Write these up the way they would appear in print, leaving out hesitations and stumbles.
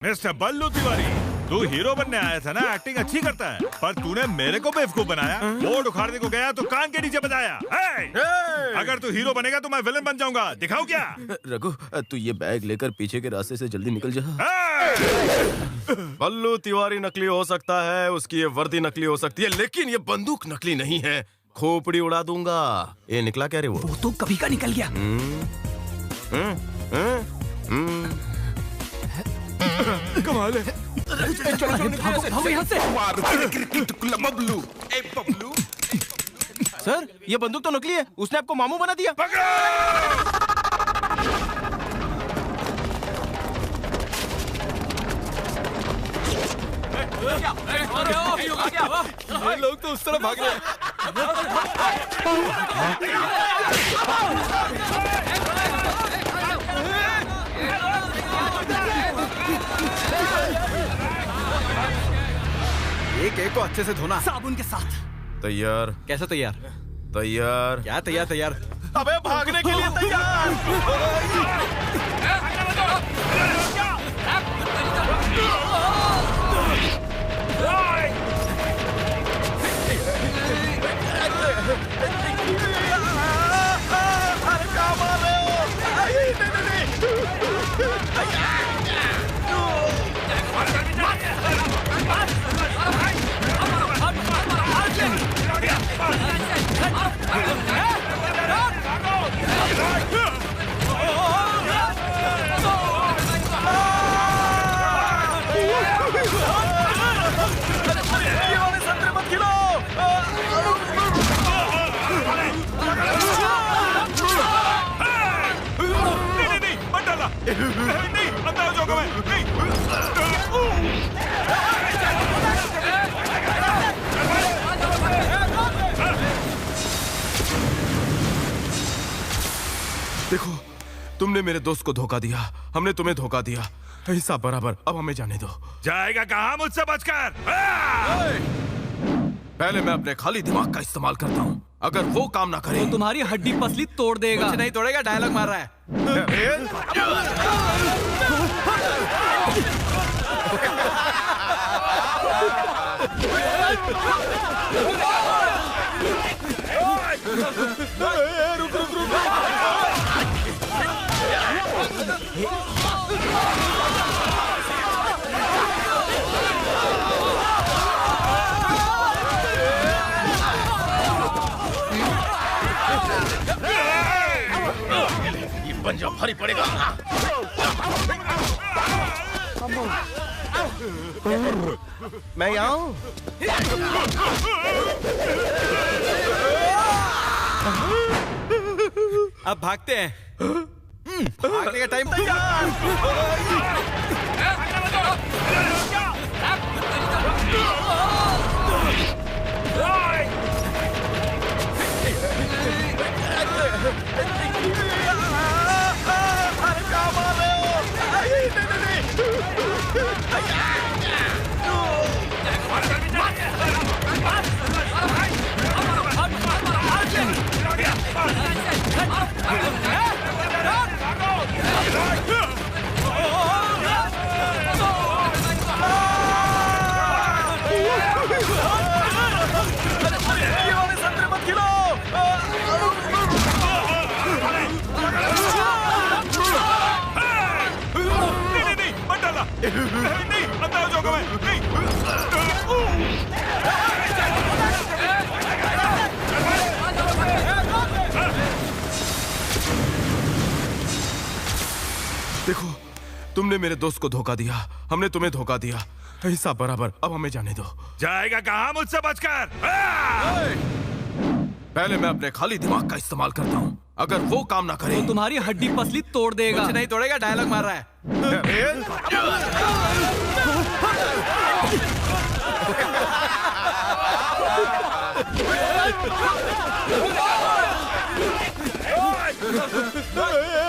Mister बल्लू तिवारी, तू hero बनने आया था ना, एक्टिंग अच्छी करता है, पर तूने मेरे को बेवकूफ बनाया। बोर्ड उखाड़ने को गया तो कान के नीचे बजाया। अगर तू हीरो बनेगा तो मैं विलन बन जाऊंगा, दिखाऊं क्या? रघु, तू ये बैग लेकर पीछे के रास्ते से जल्दी निकल जा। बल्लू तिवारी नकली हो सकता है, उसकी ये वर्दी नकली हो सकती है, लेकिन ये बंदूक नकली नहीं है। खोपड़ी उड़ा दूंगा। ये निकला क्या रे? वो तो कभी का निकल गया। कमाल है। भागो यहाँ से। सर, ये बंदूक तो नकली है। उसने आपको मामू बना दिया। ये लोग तो उस तरफ भाग रहे हैं। एक को अच्छे से धोना साबुन के साथ। तैयार? कैसे तैयार? तैयार? क्या तैयार? तैयार अबे भागने के लिए तैयार। अरे क्या मार रहे हो? नहीं, अंदर हो जाऊंगा मैं। नहीं। देखो, तुमने मेरे दोस्त को धोखा दिया, हमने तुम्हें धोखा दिया। हिसाब बराबर। अब हमें जाने दो। जाएगा कहाँ मुझसे बचकर? पहले मैं अपने खाली दिमाग का इस्तेमाल करता हूँ। अगर वो काम ना करे तो तुम्हारी हड्डी पसली तोड़ देगा। कुछ नहीं तोड़ेगा, डायलॉग मार रहा है। रुक रुक रुक। ये पंजा भारी पड़ेगा। मैं यहाँ हूँ। अब भागते हैं। भागने का टाइम अरे क्या मार रहे हो? नहीं, अंदर हो जाऊंगा मैं। नहीं। देखो, तुमने मेरे दोस्त को धोखा दिया, हमने तुम्हें धोखा दिया। हिसाब बराबर। अब हमें जाने दो। जाएगा कहाँ मुझसे बचकर? पहले मैं अपने खाली दिमाग का इस्तेमाल करता हूँ। अगर वो काम ना करे तो तुम्हारी हड्डी पसली तोड़ देगा। कुछ नहीं तोड़ेगा, डायलॉग मार रहा है।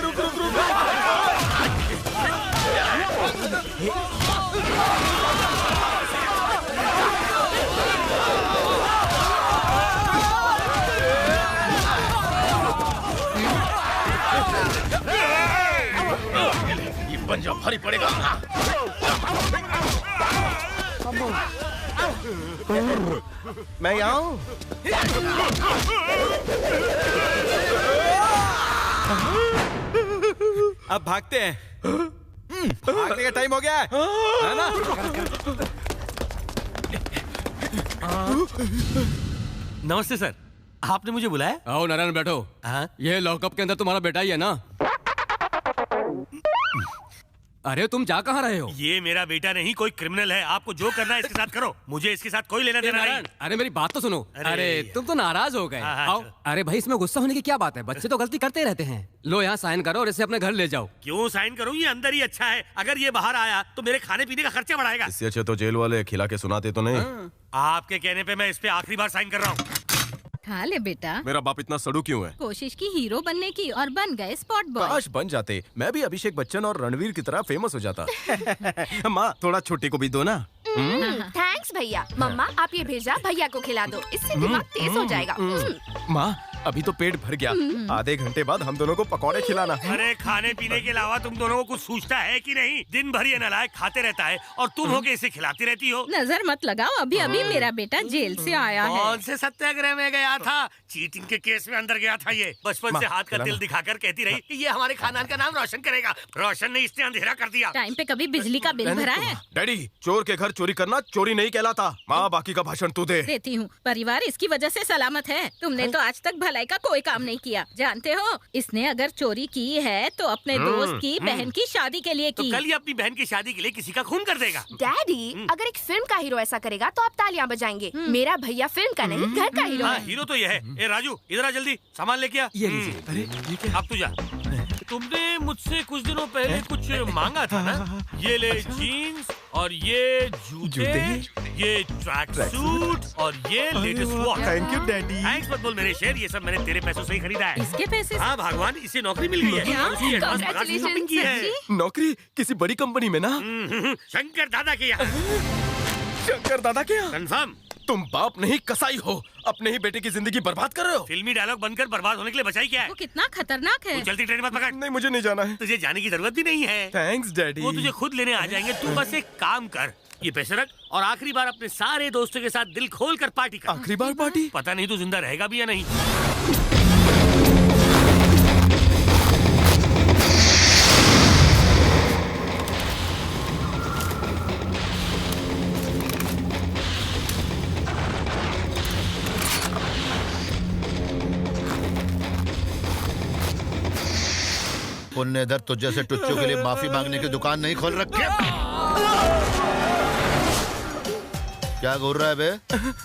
रुक रुक रुक। पंजा भारी पड़ेगा। मैं यहाँ हूँ। अब भागते हैं। भागने का टाइम हो गया है ना? नमस्ते सर, आपने मुझे बुलाया? आओ नारायण बैठो। हाँ? ये लॉकअप के अंदर तुम्हारा बेटा ही है ना? अरे तुम जा कहाँ रहे हो? ये मेरा बेटा नहीं, कोई क्रिमिनल है। आपको जो करना है इसके साथ करो, मुझे इसके साथ कोई लेना देना नहीं। अरे मेरी बात तो सुनो। अरे तुम तो नाराज हो गए। हाँ, आओ। अरे भाई इसमें गुस्सा होने की क्या बात है? बच्चे तो गलती करते ही रहते हैं। लो यहाँ साइन करो और इसे अपने घर ले जाओ। क्यों साइन करूं? ये अंदर ही अच्छा है। अगर ये बाहर आया तो मेरे खाने पीने का खर्चा बढ़ाएगा। इससे अच्छे तो जेल वाले खिला के सुनाते तो नहीं। आपके कहने पे मैं इस पे आखिरी बार साइन कर रहा हूँ। खा ले बेटा। मेरा बाप इतना सड़ू क्यों है? कोशिश की हीरो बनने की और बन गए स्पॉट बॉय। काश बन जाते, मैं भी अभिषेक बच्चन और रणवीर की तरह फेमस हो जाता। माँ थोड़ा छोटे को भी दो ना। थैंक्स भैया। मम्मा आप ये भेजा, भैया को खिला दो, इससे दिमाग तेज हो जाएगा। माँ अभी तो पेट भर गया, आधे घंटे बाद हम दोनों को पकौड़े खिलाना। अरे खाने पीने के अलावा तुम दोनों को कुछ सूझता है कि नहीं? दिन भर ये नालायक खाते रहता है और तुम होके इसे खिलाती रहती हो। नजर मत लगाओ, अभी अभी मेरा बेटा जेल से आया है। कौन से सत्याग्रह में गया था? चीटिंग के केस में अंदर गया था ये। बचपन से हाथ का तिल दिखाकर कहती रही कि ये हमारे खानदान का नाम रोशन करेगा। रोशन ने इसने अंधेरा कर दिया। टाइम पे कभी बिजली का बिल भरा है? डैडी चोर के घर चोरी करना चोरी नहीं कहलाता। माँ बाकी का भाषण तू दे। देती हूँ। परिवार इसकी वजह से सलामत है। तुमने तो आज तक भलाई का कोई काम नहीं किया। जानते हो, इसने अगर चोरी की है तो अपने दोस्त की बहन की शादी के लिए तो की। कल ही अपनी बहन की शादी के लिए किसी का खून कर देगा। डैडी अगर एक फिल्म का हीरो ऐसा करेगा तो आप तालियां बजाएंगे। मेरा भैया फिल्म का नहीं घर का हीरो हाँ है। हीरो तो ये है। ए राजू इधर आ जल्दी, सामान लेके आ। ये लीजिए। अरे ये क्या? अब तू जा। तुमने मुझसे कुछ दिनों पहले कुछ मांगा था ना? ये ले जीन्स और ये जूते, ये ट्रैक सूट और ये latest watch. Thank you daddy. Thanks मत बोल मेरे शेर, ये सब मैंने तेरे पैसों से ही खरीदा है। इसके पैसे से? हाँ भगवान, इसे नौकरी मिल गई है क्या? और उसकी एडवांस पगार से शॉपिंग की है। नौकरी किसी बड़ी कंपनी में ना? शंकर दादा के यहाँ। शंकर दादा क्या? कंफर्म। तुम बाप नहीं कसाई हो, अपने ही बेटे की जिंदगी बर्बाद कर रहे हो। फिल्मी डायलॉग बनकर बर्बाद होने के लिए बचाई क्या है? वो कितना खतरनाक है। तू जल्दी ट्रेन मत पकड़। नहीं मुझे नहीं जाना है। तुझे जाने की जरूरत भी नहीं है। Thanks daddy. वो तुझे खुद लेने आ जाएंगे। तू बस एक काम कर, ये पैसे रख और आखिरी बार अपने सारे दोस्तों के साथ दिल खोल कर पार्टी कर। आखिरी बार पार्टी? पता नहीं तू जिंदा रहेगा भी या नहीं। पुण्यधर तुझ जैसे टुच्चों के लिए माफी मांगने की दुकान नहीं खोल रखी है। क्या घूर रहा है बे?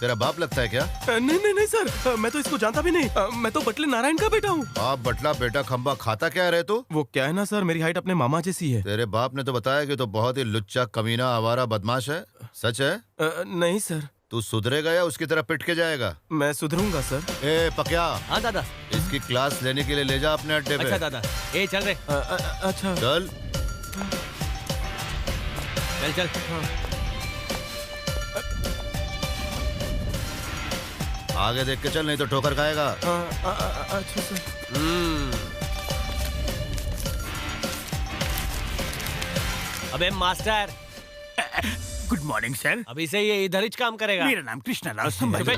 तेरा बाप लगता है क्या? नहीं सर, मैं तो इसको जानता भी नहीं। मैं तो बटले नारायण का बेटा हूँ। बाप बटला बेटा खंबा खाता क्या रहे तू? वो क्या है ना सर, मेरी हाइट अपने मामा जैसी है। तेरे बाप ने तो बताया कि तो बहुत ही लुच्चा कमीना आवारा बदमाश है। सच है? नहीं सर। तू सुधरेगा या उसकी तरह पिट के जाएगा? मैं सुधरूंगा सर। ए पक्या, हाँ दादा। इसकी क्लास लेने के लिए ले जा अपने अड्डे पे। अच्छा दादा। ए चल रे। अच्छा चल। चल चल। आगे देख के चल, नहीं तो ठोकर खाएगा। अच्छा सर। अबे मास्टर। Good morning sir. अभी से ये इधर ही काम करेगा। मेरा नाम कृष्णलाल संभाजी।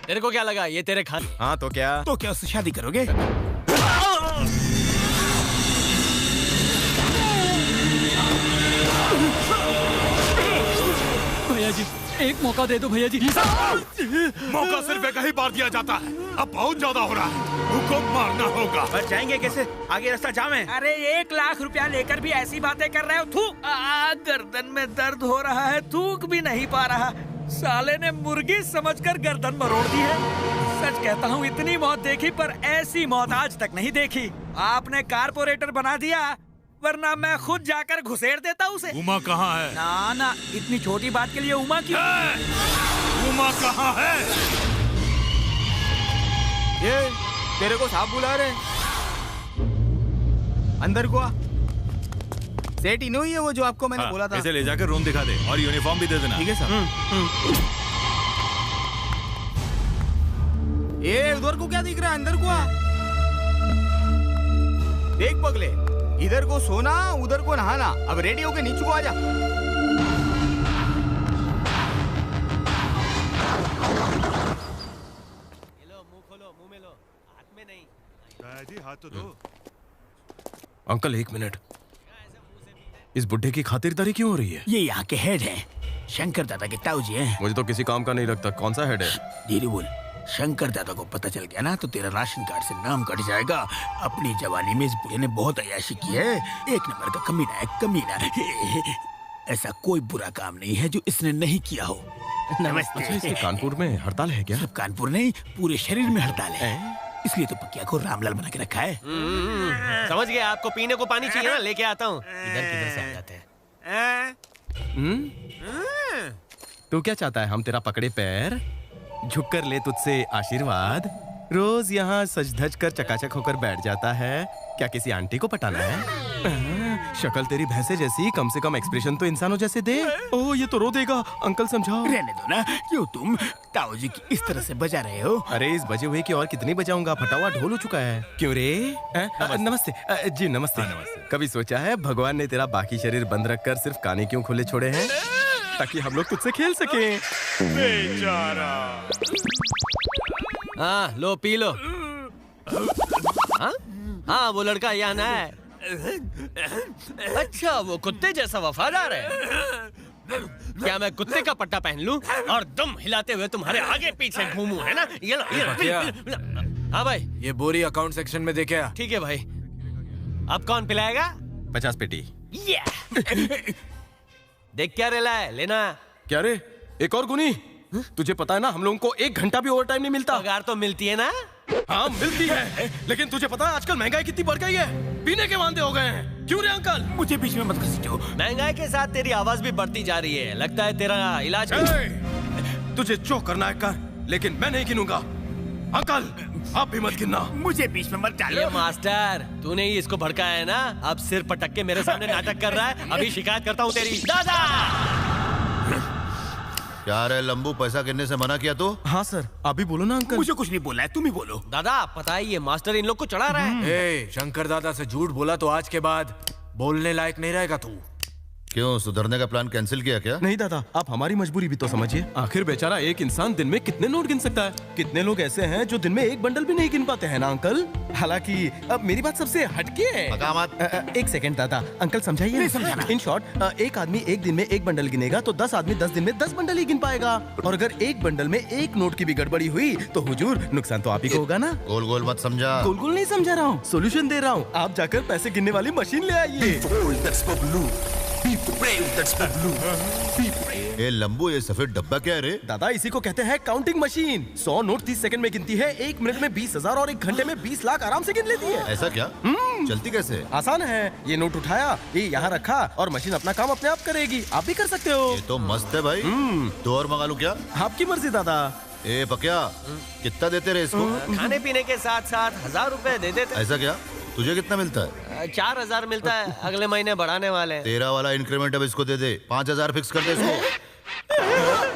तेरे को क्या लगा ये तेरे खान? हाँ तो क्या? तो क्या उससे शादी करोगे? भैया जी एक मौका दे दो भैया जी। मौका सिर्फ एक ही बार दिया जाता है, अब बहुत ज्यादा हो रहा है। हुक्म मारना होगा। बच जाएंगे कैसे? आगे रास्ता जाम है। अरे 1 लाख रुपया लेकर भी ऐसी बातें कर रहे हो। थू, गर्दन में दर्द हो रहा है, थूक भी नहीं पा रहा। साले ने मुर्गी समझकर गर्दन मरोड़ दी है। सच कहता हूँ इतनी मौत देखी पर ऐसी मौत आज तक नहीं देखी। आपने कारपोरेटर बना दिया, वरना मैं खुद जाकर घुसेड़ देता उसे। उमा कहाँ है? ना इतनी छोटी बात के लिए उमा क्यों? उमा कहाँ है? ये तेरे को साहब बुला रहे। अंदर को आ। सेठ इनो ही है वो जो आपको मैंने बोला था। इसे ले जाकर रूम दिखा दे और यूनिफॉर्म भी दे देना। ठीक है सर। ये उधर को क्या दिख रहा है? अंदर को आ। देख पगले, इधर को सोना, उधर को नहाना। अब रेडी होके नीचे को आ जा। तो दो। अंकल एक मिनट, इस बुढ़े की खातिरदारी क्यों हो रही है? ये यहाँ के हेड हैं, शंकर दादा के ताऊ जी हैं। मुझे तो किसी काम का नहीं लगता। कौन सा हेड है? धीरे बोल। शंकर दादा को पता चल गया ना तो तेरा राशन कार्ड से नाम कट जाएगा। अपनी जवानी में इस बुढ़े ने बहुत अय्याशी की है। एक नंबर का कमीना है, कमीना। ऐसा कोई बुरा काम नहीं है जो इसने नहीं किया हो। नमस्ते। अच्छा, इसके कानपुर में हड़ताल है क्या? सिर्फ कानपुर नहीं, पूरे शरीर में हड़ताल है। इसलिए तो पकिया को रामलाल बना के रखा है। समझ गए, आपको पीने को पानी चाहिए ना, लेके आता हूँ। इधर किधर से आ जाते हैं? तू क्या चाहता है? हम तेरा पकड़े पैर, झुककर ले तुझसे आशीर्वाद, रोज यहाँ सज धज कर चकाचक होकर बैठ जाता है। क्या किसी आंटी को पटाना है? शक्ल तेरी भैंसे जैसी, कम से कम एक्सप्रेशन तो इंसानों जैसे दे। ओह, ये तो रो देगा। अंकल समझाओ। रहने दो ना, क्यों तुम ताऊ जी की इस तरह से बजा रहे हो? अरे इस बजे हुए की और कितनी बजाऊंगा? फटा हुआ ढोल हो चुका है। क्यों रे? नमस्ते जी। नमस्ते। कभी सोचा है भगवान ने तेरा बाकी शरीर बंद रखकर सिर्फ काने क्यों खुले छोड़े हैं? ताकि हम लोग तुझसे खेल सकें। बेचारा। हाँ, लो पी लो। हाँ? हाँ, वो लड़का यहाँ ना है। अच्छा, वो कुत्ते जैसा वफादार है। क्या मैं कुत्ते का पट्टा पहन लूं और दुम हिलाते हुए तुम्हारे आगे पीछे घूमूं, है ना? ये लो। हाँ भाई, ये बोरी अकाउंट सेक्शन में देखे। ठीक है भाई। अब कौन पिलाएगा? 50 पेटी। देख क्या रेला है, लेना। क्या रे? एक और गुनी? तुझे पता है ना, हम लोगों को 1 घंटा भी ओवर टाइम नहीं मिलता। पगार तो मिलती है ना? हाँ मिलती है, लेकिन तुझे पता है आजकल महंगाई कितनी बढ़ गई है? पीने के वांदे हो गए हैं। क्यों रे अंकल? मुझे बीच में मत घसीटो। महंगाई के साथ तेरी आवाज भी बढ़ती जा रही है। लगता है तेरा इलाज तुझे जो करना है कर, लेकिन मैं नहीं गिनूंगा। अंकल, आप भी मत गिनना। मुझे बीच में मत डालो। ये मास्टर, तूने ही इसको भड़काया है ना? अब सिर पटक के मेरे सामने नाटक कर रहा है। अभी शिकायत करता हूँ तेरी। दादा! क्या रे लंबू, पैसा गिनने से मना किया तो? हाँ सर, आप भी बोलो ना अंकल। मुझे कुछ नहीं बोला है, तुम ही बोलो। दादा, पता है ये मास्टर इन लोग को चढ़ा रहा है। शंकर दादा से झूठ बोला तो आज के बाद बोलने लायक नहीं रहेगा तू। क्यों, सुधरने का प्लान कैंसिल किया क्या? नहीं दादा, आप हमारी मजबूरी भी तो समझिए। आखिर बेचारा एक इंसान दिन में कितने नोट गिन सकता है? कितने लोग ऐसे हैं जो दिन में एक बंडल भी नहीं गिन पाते हैं ना अंकल? हालांकि अब मेरी बात सबसे हटके है। एक सेकंड दादा, अंकल समझाइए। इन शॉर्ट, एक आदमी एक दिन में एक बंडल गिनेगा तो 10 आदमी 10 दिन में 10 बंडल ही गिन पाएगा। और अगर एक बंडल में एक नोट की भी गड़बड़ी हुई तो हुजूर, नुकसान तो आप ही को होगा ना। गोल गोल मत समझा। गोल गोल नहीं समझा रहा हूँ, सोल्यूशन दे रहा हूँ। आप जाकर पैसे गिनने वाली मशीन ले आइए। ए लंबू, ये सफेद डब्बा क्या है रे? दादा, इसी को कहते हैं काउंटिंग मशीन। 100 नोट 30 सेकंड में गिनती है, 1 मिनट में 20,000 और 1 घंटे में 20 लाख आराम से गिन लेती है। ऐसा क्या? चलती कैसे? आसान है। ये नोट उठाया, ये यहाँ रखा और मशीन अपना काम अपने आप करेगी। आप भी कर सकते हो। ये तो मस्त है भाई। तो और मंगा लूं क्या? आपकी मर्जी दादा। ए पकिया, कितना देते रहे इसको? खाने पीने के साथ साथ 1000 रुपए दे देते। ऐसा क्या? तुझे कितना मिलता है? 4000 मिलता है, अगले महीने बढ़ाने वाले हैं। तेरा वाला इंक्रीमेंट अब इसको दे दे। 5000 फिक्स कर दे इसको।